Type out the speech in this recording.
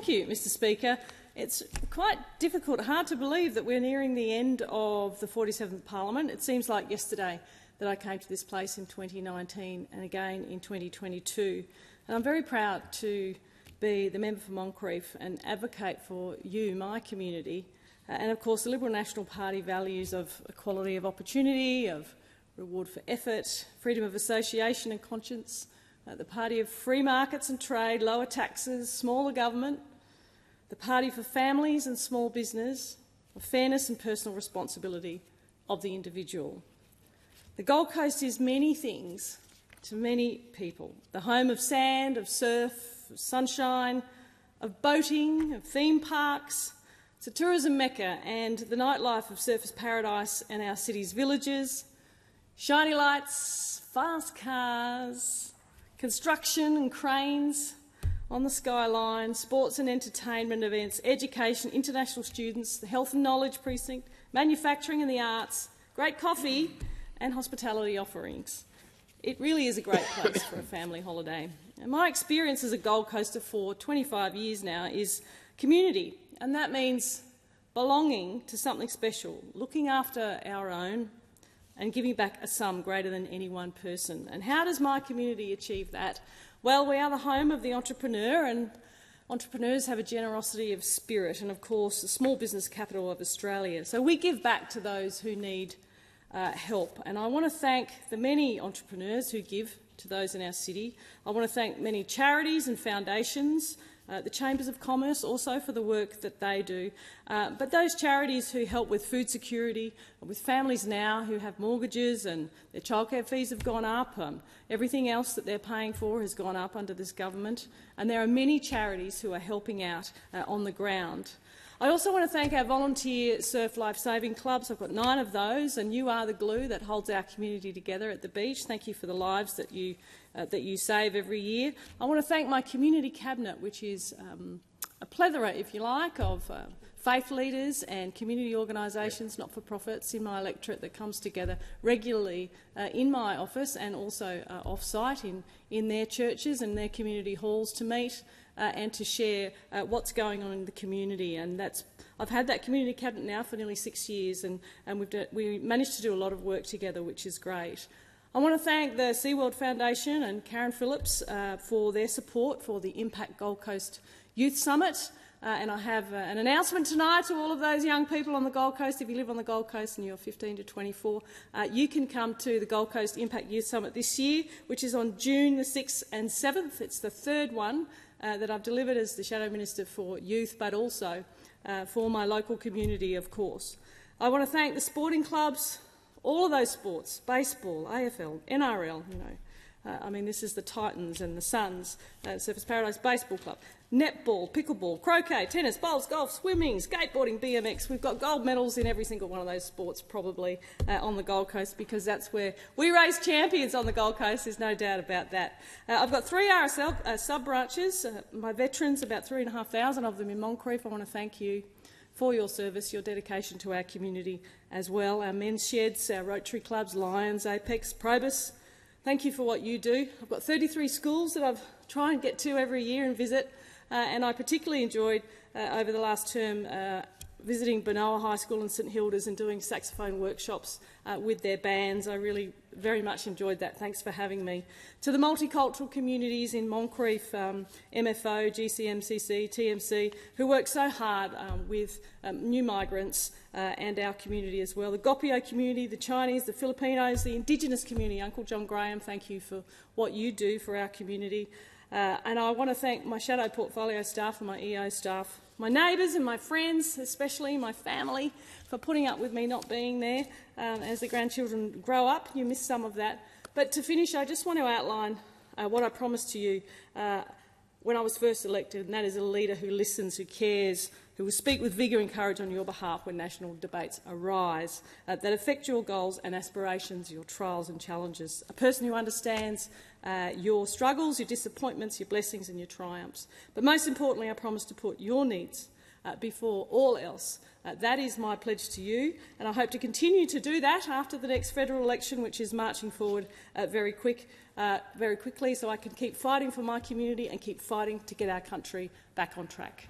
Thank you, Mr Speaker. It's quite difficult, hard to believe that we're nearing the end of the 47th Parliament. It seems like yesterday that I came to this place in 2019 and again in 2022. And I'm very proud to be the member for Moncrieff and advocate for you, my community, and of course the Liberal National Party values of equality of opportunity, of reward for effort, freedom of association and conscience, the party of free markets and trade, lower taxes, smaller government, the party for families and small business, of fairness and personal responsibility of the individual. The Gold Coast is many things to many people. The home of sand, of surf, of sunshine, of boating, of theme parks. It's a tourism mecca and the nightlife of Surfers Paradise and our city's villages. Shiny lights, fast cars, construction and cranes on the skyline, sports and entertainment events, education, international students, the health and knowledge precinct, manufacturing and the arts, great coffee and hospitality offerings. It really is a great place for a family holiday. And my experience as a Gold Coaster for 25 years now is community, and that means belonging to something special, looking after our own and giving back a sum greater than any one person. And how does my community achieve that? Well, we are the home of the entrepreneur, and entrepreneurs have a generosity of spirit and, of course, the small business capital of Australia. So we give back to those who need help. And I want to thank the many entrepreneurs who give to those in our city. I want to thank many charities and foundations, the Chambers of Commerce also for the work that they do, but those charities who help with food security, with families now who have mortgages and their childcare fees have gone up, everything else that they're paying for has gone up under this government, and there are many charities who are helping out on the ground. I also want to thank our volunteer surf life-saving clubs. I've got 9 of those, and you are the glue that holds our community together at the beach. Thank you for the lives that you save every year. I want to thank my community cabinet, which is a plethora, if you like, of faith leaders and community organisations, not-for-profits in my electorate that comes together regularly in my office and also off-site in their churches and their community halls to meet and to share what's going on in the community. And I've had that community cabinet now for nearly 6 years, and we managed to do a lot of work together, which is great. I want to thank the SeaWorld Foundation and Karen Phillips for their support for the Impact Gold Coast Youth Summit. And I have an announcement tonight to all of those young people on the Gold Coast. If you live on the Gold Coast and you're 15 to 24, you can come to the Gold Coast Impact Youth Summit this year, which is on June the 6th and 7th. It's the third one that I've delivered as the Shadow Minister for Youth, but also for my local community, of course. I want to thank the sporting clubs, all of those sports, baseball, AFL, NRL, I mean, this is the Titans and the Suns, Surfers Paradise Baseball Club, netball, pickleball, croquet, tennis, bowls, golf, swimming, skateboarding, BMX. We've got gold medals in every single one of those sports probably on the Gold Coast, because that's where we raise champions on the Gold Coast, there's no doubt about that. I've got 3 RSL sub-branches, my veterans, about 3,500 of them in Moncrieff. I want to thank you for your service, your dedication to our community as well. Our men's sheds, our Rotary clubs, Lions, Apex, Probus. Thank you for what you do. I've got 33 schools that I've tried and get to every year and visit, and I particularly enjoyed over the last term visiting Benoa High School and St Hilda's and doing saxophone workshops with their bands. I really very much enjoyed that. Thanks for having me. To the multicultural communities in Moncrieff, MFO, GCMCC, TMC, who work so hard with new migrants and our community as well. The Gopio community, the Chinese, the Filipinos, the Indigenous community. Uncle John Graham, thank you for what you do for our community. And I want to thank my Shadow Portfolio staff and my EO staff, my neighbours and my friends, especially my family, for putting up with me not being there as the grandchildren grow up. You miss some of that. But to finish, I just want to outline what I promised to you when I was first elected, and that is a leader who listens, who cares, who will speak with vigour and courage on your behalf when national debates arise that affect your goals and aspirations, your trials and challenges. A person who understands your struggles, your disappointments, your blessings and your triumphs. But most importantly, I promise to put your needs before all else. That is my pledge to you, and I hope to continue to do that after the next federal election, which is marching forward very quickly, so I can keep fighting for my community and keep fighting to get our country back on track.